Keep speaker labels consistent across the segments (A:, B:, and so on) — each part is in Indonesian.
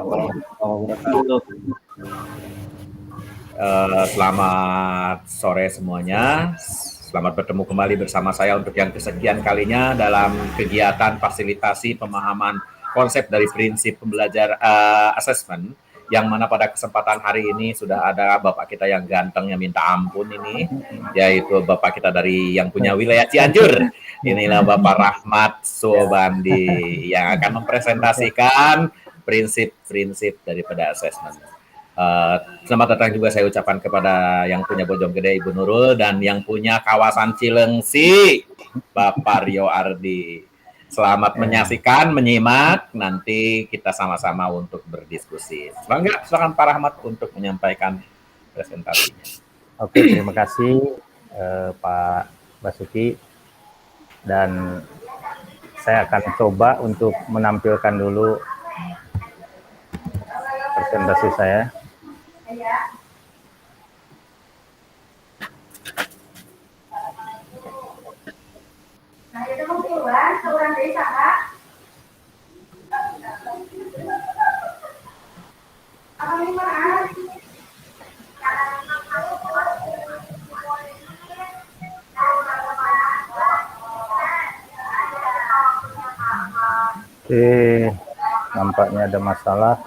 A: warahmatullahi wabarakatuh.
B: Selamat sore semuanya. Selamat bertemu kembali bersama saya untuk yang kesekian kalinya dalam kegiatan fasilitasi pemahaman konsep dari prinsip pembelajar assessment, yang mana pada kesempatan hari ini sudah ada Bapak kita yang ganteng yang minta ampun ini, yaitu Bapak kita dari yang punya wilayah Cianjur. Inilah Bapak Rahmat Sobandi yang akan mempresentasikan prinsip-prinsip daripada assessment. Selamat datang juga saya ucapkan kepada yang punya Bojonggede Ibu Nurul, dan yang punya kawasan Cilengsi Bapak Rio Ardi. Selamat menyaksikan, menyimak, nanti kita sama-sama untuk berdiskusi. Silakan Pak Rahmat untuk menyampaikan presentasinya.
C: Oke, terima kasih Pak Basuki, dan saya akan coba untuk menampilkan dulu presentasi saya. Oke, nampaknya ada masalah.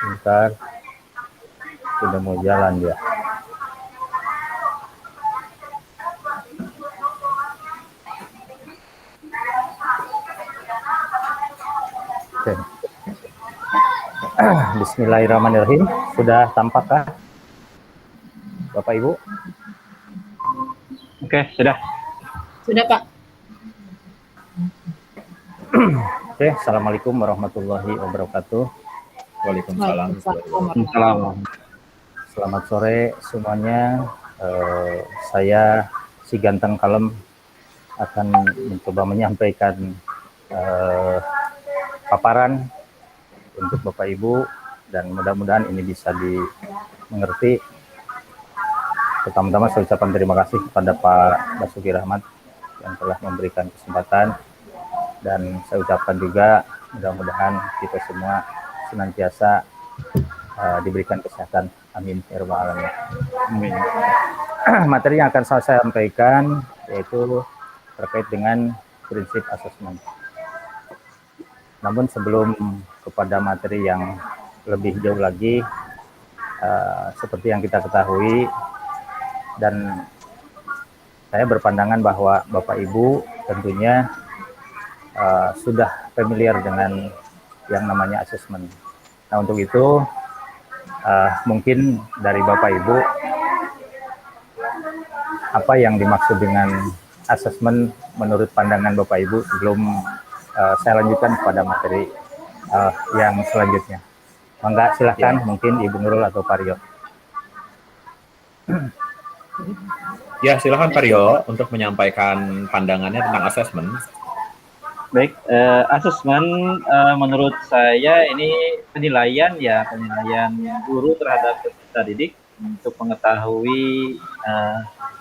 C: Bentar, sudah mau jalan dia. Oke. Bismillahirrahmanirrahim. Sudah tampakkah, Bapak Ibu?
A: Oke, sudah.
D: Sudah, Pak.
C: Oke, Assalamualaikum warahmatullahi wabarakatuh.
B: Waalaikumsalam.
C: Selamat sore semuanya. Saya si ganteng kalem akan mencoba menyampaikan paparan untuk Bapak Ibu, dan mudah-mudahan ini bisa dimengerti. Pertama-tama saya ucapkan terima kasih kepada Pak Basuki Rahmat yang telah memberikan kesempatan, dan saya ucapkan juga mudah-mudahan kita semua senantiasa diberikan kesehatan. Amin ya rabbal alamin. Amin. Materi yang akan saya sampaikan yaitu terkait dengan prinsip asesmen. Namun sebelum kepada materi yang lebih jauh lagi, seperti yang kita ketahui, dan saya berpandangan bahwa Bapak Ibu tentunya sudah familiar dengan yang namanya asesmen. Nah, untuk itu mungkin dari Bapak Ibu, apa yang dimaksud dengan asesmen menurut pandangan Bapak Ibu sebelum saya lanjutkan kepada materi yang selanjutnya. Mangga silahkan, mungkin Ibu Nurul atau Pak Rio.
B: Ya, silakan Pak Rio untuk menyampaikan pandangannya tentang asesmen.
A: Baik, asesmen menurut saya ini penilaian guru terhadap peserta didik untuk mengetahui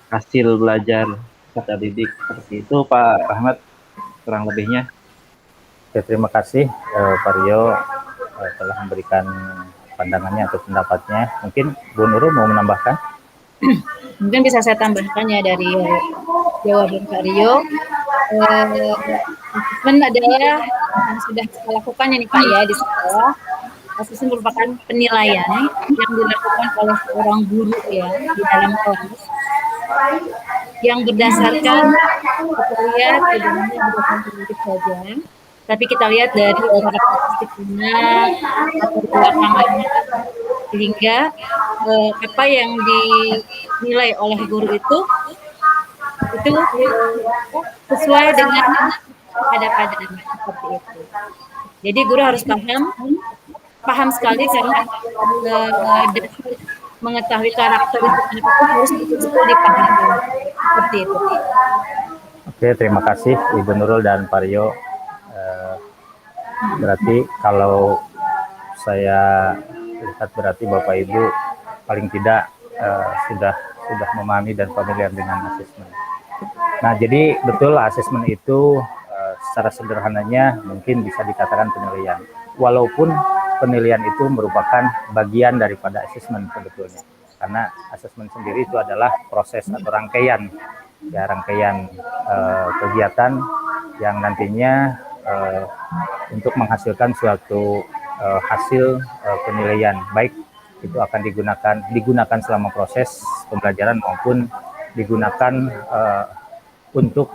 A: hasil belajar peserta didik. Seperti itu Pak Rahmat kurang lebihnya.
C: Oke, terima kasih Pak Rio telah memberikan pandangannya atau pendapatnya. Mungkin Bu Nurul mau menambahkan?
D: Mungkin bisa saya tambahkan ya dari jawaban Pak Rio. Asesmen adalah yang sudah kita lakukan ya nih Pak ya di sekolah. Asesmen merupakan penilaian yang dilakukan oleh seorang guru ya di dalam kelas, yang berdasarkan kita lihat tidak hanya berdasarkan kritik saja, tapi kita lihat dari karakteristiknya atau belakangannya, sehingga apa yang dinilai oleh guru itu sesuai dengan ada seperti itu. Jadi guru harus paham sekali, karena mengetahui karakteristik itu harus betul-betul dipahami. Seperti itu.
C: Oke, terima kasih Ibu Nurul dan Pak Rio. Berarti kalau saya lihat, berarti Bapak Ibu paling tidak sudah memahami dan familiar dengan asesmen. Nah, jadi betul asesmen itu secara sederhananya mungkin bisa dikatakan penilaian. walaupun penilaian itu merupakan bagian daripada asesmen sebetulnya. Karena asesmen sendiri itu adalah proses atau rangkaian kegiatan yang nantinya untuk menghasilkan suatu hasil penilaian, baik itu akan digunakan selama proses pembelajaran maupun digunakan untuk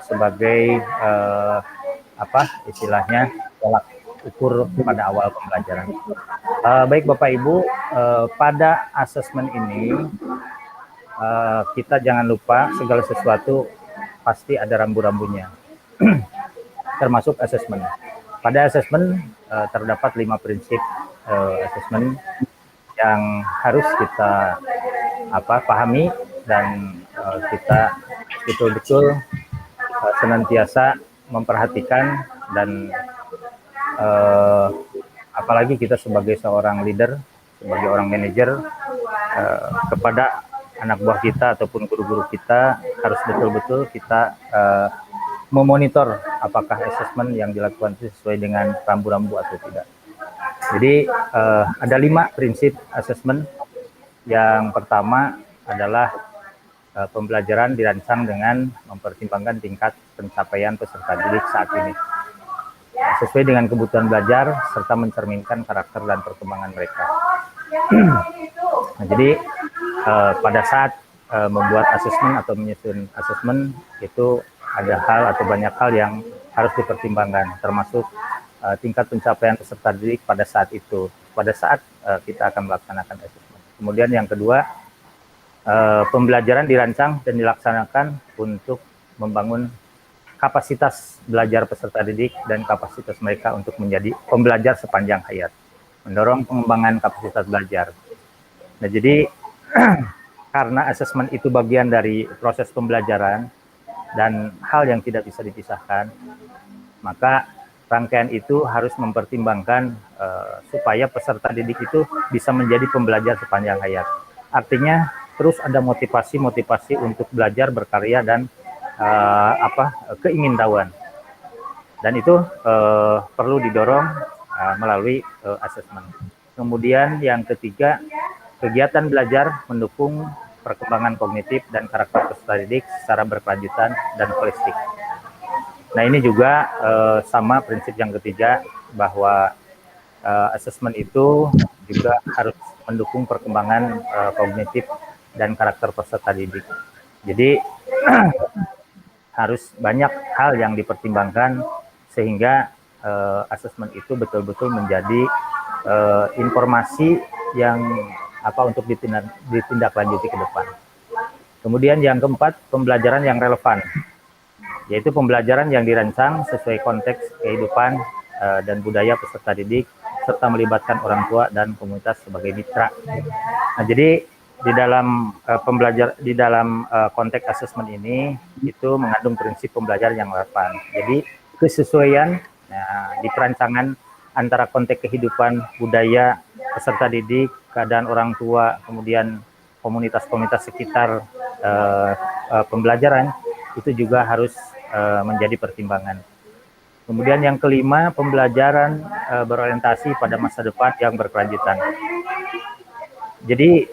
C: sebagai istilahnya tolak ukur pada awal pembelajaran. Baik Bapak Ibu, pada asesmen ini kita jangan lupa segala sesuatu pasti ada rambu-rambunya, termasuk asesmen. Pada asesmen terdapat 5 prinsip asesmen yang harus kita pahami dan kita betul-betul senantiasa memperhatikan dan apalagi kita sebagai seorang leader, sebagai orang manajer, kepada anak buah kita ataupun guru-guru kita harus betul-betul kita memonitor apakah asesmen yang dilakukan itu sesuai dengan rambu-rambu atau tidak. Jadi ada 5 prinsip asesmen. Yang pertama adalah pembelajaran dirancang dengan mempertimbangkan tingkat pencapaian peserta didik saat ini, sesuai dengan kebutuhan belajar serta mencerminkan karakter dan perkembangan mereka. Nah, jadi pada saat membuat asesmen atau menyusun asesmen itu ada hal atau banyak hal yang harus dipertimbangkan, termasuk tingkat pencapaian peserta didik pada saat itu, pada saat kita akan melaksanakan asesmen. Kemudian yang kedua, pembelajaran dirancang dan dilaksanakan untuk membangun kapasitas belajar peserta didik dan kapasitas mereka untuk menjadi pembelajar sepanjang hayat, mendorong pengembangan kapasitas belajar. Nah, jadi karena asesmen itu bagian dari proses pembelajaran dan hal yang tidak bisa dipisahkan, maka rangkaian itu harus mempertimbangkan supaya peserta didik itu bisa menjadi pembelajar sepanjang hayat. Artinya terus ada motivasi untuk belajar, berkarya, dan keingintahuan. Dan itu perlu didorong melalui asesmen. Kemudian yang ketiga, kegiatan belajar mendukung perkembangan kognitif dan karakter peserta didik secara berkelanjutan dan holistik. Nah, ini juga sama prinsip yang ketiga, bahwa asesmen itu juga harus mendukung perkembangan kognitif dan karakter peserta didik. Jadi harus banyak hal yang dipertimbangkan sehingga asesmen itu betul-betul menjadi informasi yang untuk ditindaklanjuti ke depan. Kemudian yang keempat, pembelajaran yang relevan, yaitu pembelajaran yang dirancang sesuai konteks kehidupan dan budaya peserta didik, serta melibatkan orang tua dan komunitas sebagai mitra. Nah, jadi di dalam konteks asesmen ini itu mengandung prinsip pembelajaran yang relevan. Jadi kesesuaian di perancangan antara konteks kehidupan budaya peserta didik, keadaan orang tua, kemudian komunitas-komunitas sekitar pembelajaran itu juga harus menjadi pertimbangan. Kemudian yang kelima, pembelajaran berorientasi pada masa depan yang berkelanjutan. Jadi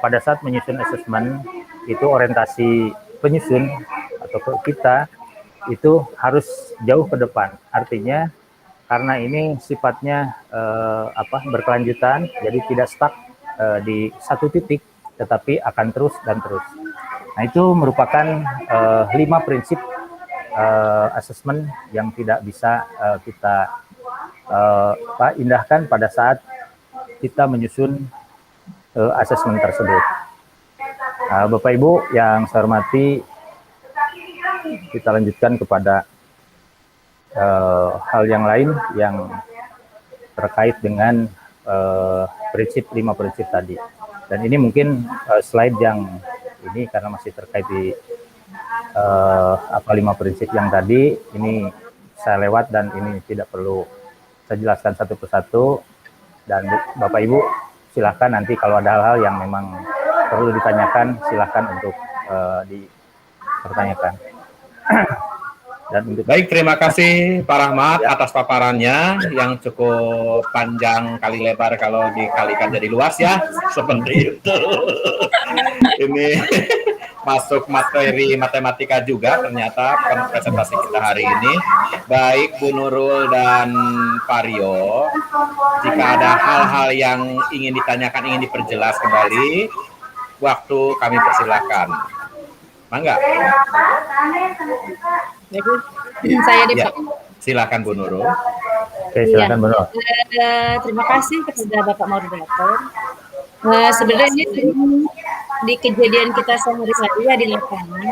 C: pada saat menyusun asesmen itu orientasi penyusun atau kita itu harus jauh ke depan. Artinya karena ini sifatnya berkelanjutan, jadi tidak stuck di satu titik, tetapi akan terus dan terus. Nah, itu merupakan 5 prinsip asesmen yang tidak bisa kita indahkan pada saat kita menyusun asesmen tersebut. Bapak Ibu yang saya hormati, kita lanjutkan kepada hal yang lain yang terkait dengan 5 prinsip tadi. Dan ini mungkin slide yang ini karena masih terkait di 5 prinsip yang tadi, ini saya lewat dan ini tidak perlu saya jelaskan satu persatu. Dan Bapak Ibu silahkan nanti kalau ada hal-hal yang memang perlu ditanyakan, silahkan untuk dipertanyakan. Dan untuk
B: Baik, terima kasih Pak Rahmat atas paparannya yang cukup panjang kali lebar kalau dikalikan jadi luas ya, seperti itu. Ini masuk materi matematika juga ternyata presentasi kita hari ini. Baik Bu Nurul dan Pak Rio, jika ada hal-hal yang ingin ditanyakan, ingin diperjelas kembali, waktu kami persilakan. Mangga.
D: Jadi saya deh
B: Ya,
D: Pak.
B: silakan Bu Nurul.
C: Oke, silakan Bu Nurul.
D: Terima kasih kepada Bapak moderator. Sebenarnya di kejadian kita sehari-hari ya di lapangan,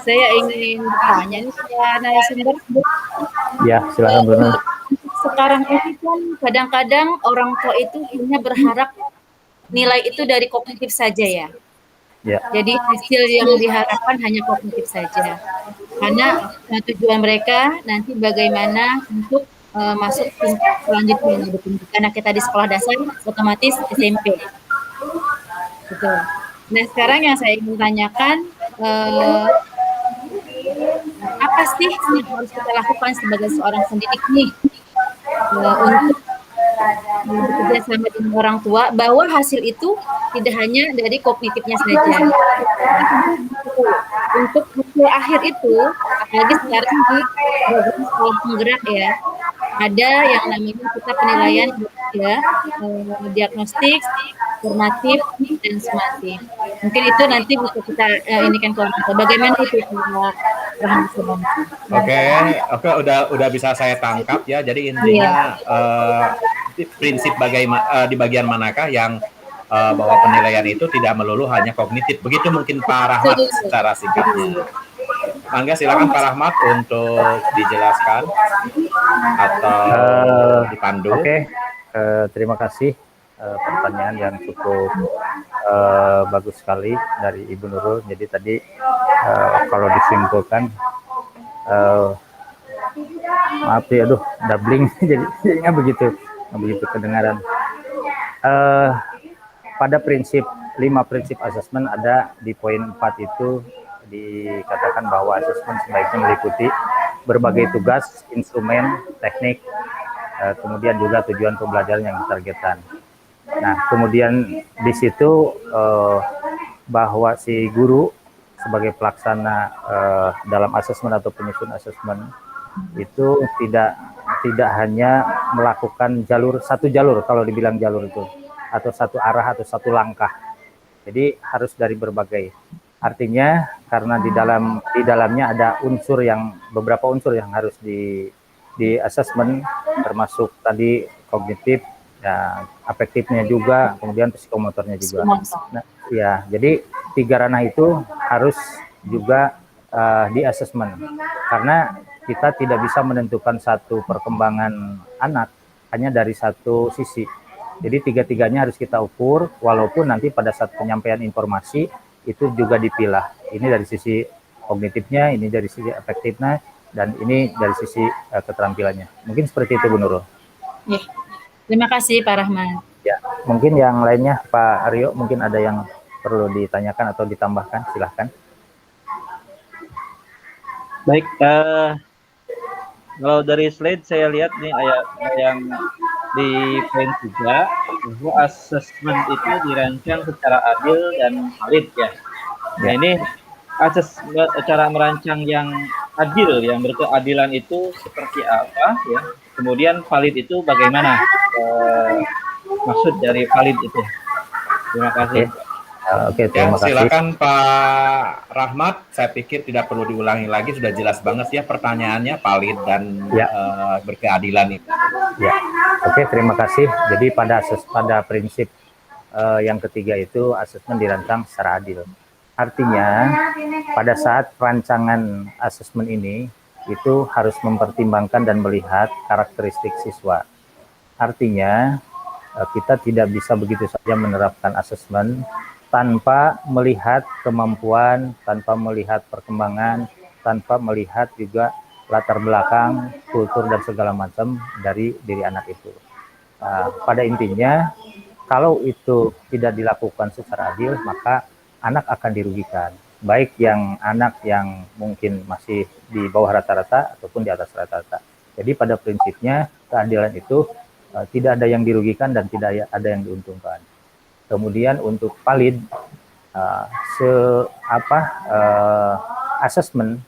D: saya ingin bertanya nih ke narasumber.
C: Ya, silakan Bu Nurul.
D: Sekarang ini kan kadang-kadang orang tua itu hanya berharap nilai itu dari kognitif saja ya.
C: Ya,
D: Jadi hasil yang diharapkan hanya kognitif saja. Karena tujuan mereka nanti bagaimana untuk masuk tingkat selanjutnya di pendidikan. Karena kita di sekolah dasar otomatis SMP. Betul. Nah sekarang yang saya ingin tanyakan, apa sih yang harus kita lakukan sebagai seorang pendidik nih untuk bekerja sama dengan orang tua bahwa hasil itu tidak hanya dari kognitifnya saja. Untuk hasil akhir itu, apalagi sekarang di program sekolah penggerak ya, ada yang namanya kita penilaian ya, diagnostik, formatif, dan sumatif. Mungkin itu nanti bisa kita inikan ke orang tua. Bagaimana itu Pak Rahmat?
B: Oke, udah bisa saya tangkap ya. Jadi intinya prinsip di bagian manakah yang bahwa penilaian itu tidak melulu hanya kognitif. Begitu mungkin Pak Rahmat secara singkatnya. Mangga silakan Pak Rahmat untuk dijelaskan atau dipandu.
C: Oke, terima kasih pertanyaan yang cukup bagus sekali dari Ibu Nurul. Jadi tadi kalau disimpulkan, maaf ya, doubling jadinya begitu kedengaran. Pada prinsip 5 prinsip asesmen ada di poin 4 itu dikatakan bahwa asesmen sebaiknya meliputi berbagai tugas, instrumen, teknik, kemudian juga tujuan pembelajaran yang ditargetkan. Nah, kemudian di situ bahwa si guru sebagai pelaksana dalam asesmen atau penyusun asesmen itu tidak hanya melakukan satu jalur kalau dibilang jalur itu, atau satu arah atau satu langkah. Jadi harus dari berbagai. Artinya karena di dalamnya ada beberapa unsur yang harus di asesmen, termasuk tadi kognitif, ya, afektifnya juga, kemudian psikomotornya juga. Nah, ya, jadi 3 ranah itu harus juga di asesmen. Karena kita tidak bisa menentukan satu perkembangan anak hanya dari satu sisi. Jadi 3-tiganya harus kita ukur, walaupun nanti pada saat penyampaian informasi itu juga dipilah. Ini dari sisi kognitifnya, ini dari sisi afektifnya, dan ini dari sisi keterampilannya. Mungkin seperti itu Bu Nurul.
D: Ya. Terima kasih Pak Rahmat.
C: Ya, mungkin yang lainnya Pak Rio, mungkin ada yang perlu ditanyakan atau ditambahkan, silahkan.
A: Baik, kalau dari slide saya lihat nih yang di poin 3 bahwa asesmen itu dirancang secara adil dan valid ya. Nah ini cara merancang yang adil, yang berkeadilan itu seperti apa ya? Kemudian valid itu bagaimana? Maksud dari valid itu. Terima kasih.
C: Oke, terima kasih.
B: Silakan Pak Rahmat. Saya pikir tidak perlu diulangi lagi, sudah jelas banget ya pertanyaannya, valid dan berkeadilan itu.
C: Ya, oke, terima kasih. Jadi pada prinsip yang ketiga itu asesmen dirancang secara adil. Artinya pada saat rancangan asesmen ini itu harus mempertimbangkan dan melihat karakteristik siswa. Artinya kita tidak bisa begitu saja menerapkan asesmen tanpa melihat kemampuan, tanpa melihat perkembangan, tanpa melihat juga latar belakang, kultur, dan segala macam dari diri anak itu. Pada intinya, kalau itu tidak dilakukan secara adil, maka anak akan dirugikan. baik yang anak yang mungkin masih di bawah rata-rata ataupun di atas rata-rata. Jadi pada prinsipnya keadilan itu tidak ada yang dirugikan dan tidak ada yang diuntungkan. Kemudian untuk valid, asesmen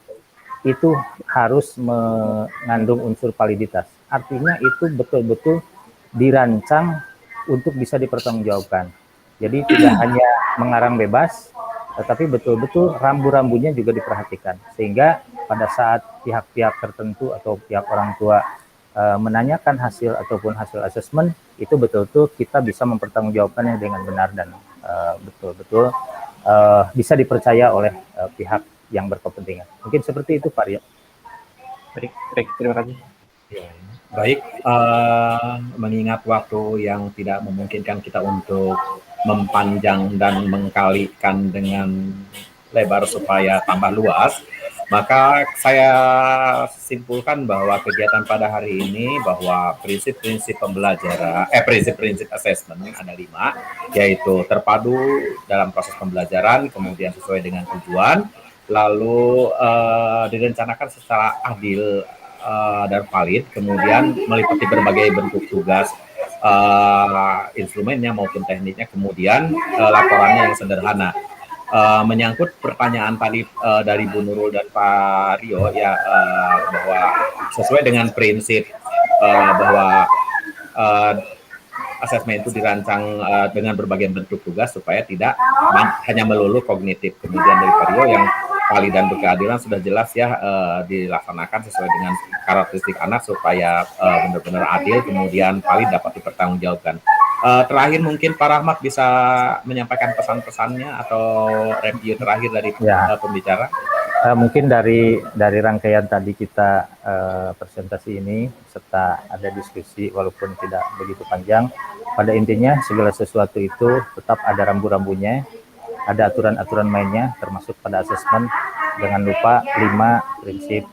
C: itu harus mengandung unsur validitas. Artinya itu betul-betul dirancang untuk bisa dipertanggungjawabkan. Jadi tidak hanya mengarang bebas, tetapi betul-betul rambu-rambunya juga diperhatikan. Sehingga pada saat pihak-pihak tertentu atau pihak orang tua menanyakan hasil ataupun hasil asesmen, itu betul-betul kita bisa mempertanggungjawabkannya dengan benar dan betul-betul bisa dipercaya oleh pihak yang berkepentingan. Mungkin seperti itu, Pak Rio.
A: Baik, terima kasih.
B: Baik, mengingat waktu yang tidak memungkinkan kita untuk mempanjang dan mengkalikan dengan lebar supaya tambah luas, maka saya simpulkan bahwa kegiatan pada hari ini bahwa prinsip-prinsip pembelajaran, prinsip-prinsip assessment ada 5, yaitu terpadu dalam proses pembelajaran, kemudian sesuai dengan tujuan, lalu direncanakan secara adil dan valid, kemudian meliputi berbagai bentuk tugas, instrumennya maupun tekniknya, kemudian laporannya yang sederhana. Menyangkut pertanyaan tadi dari Bu Nurul dan Pak Rio ya, bahwa sesuai dengan prinsip bahwa asesmen itu dirancang dengan berbagai bentuk tugas supaya tidak hanya melulu kognitif. Kemudian dari Pak Rio yang valid dan berkeadilan sudah jelas ya, dilaksanakan sesuai dengan karakteristik anak supaya benar-benar adil, kemudian valid dapat dipertanggungjawabkan. Terakhir mungkin Pak Rahmat bisa menyampaikan pesan-pesannya atau review terakhir dari pembicara.
C: Mungkin dari rangkaian tadi kita presentasi ini serta ada diskusi walaupun tidak begitu panjang, pada intinya segala sesuatu itu tetap ada rambu-rambunya, ada aturan-aturan mainnya termasuk pada asesmen. Jangan lupa 5 prinsip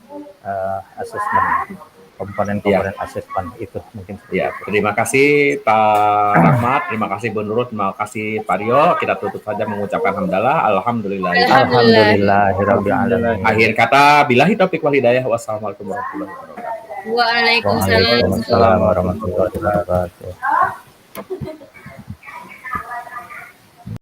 C: asesmen, komponen-komponen asesmen itu mungkin.
B: Ya, terima kasih Pak Rahmat, terima kasih Bu Nurul, terima kasih Pak Rio. Kita tutup saja mengucapkan hamdalah,
C: alhamdulillahirabbil alamin.
B: Akhir kata, billahi taufiq wal hidayah. Wassalamualaikum warahmatullahi wabarakatuh.
D: Waalaikumsalam
C: Waalaikumsalam warahmatullahi wabarakatuh.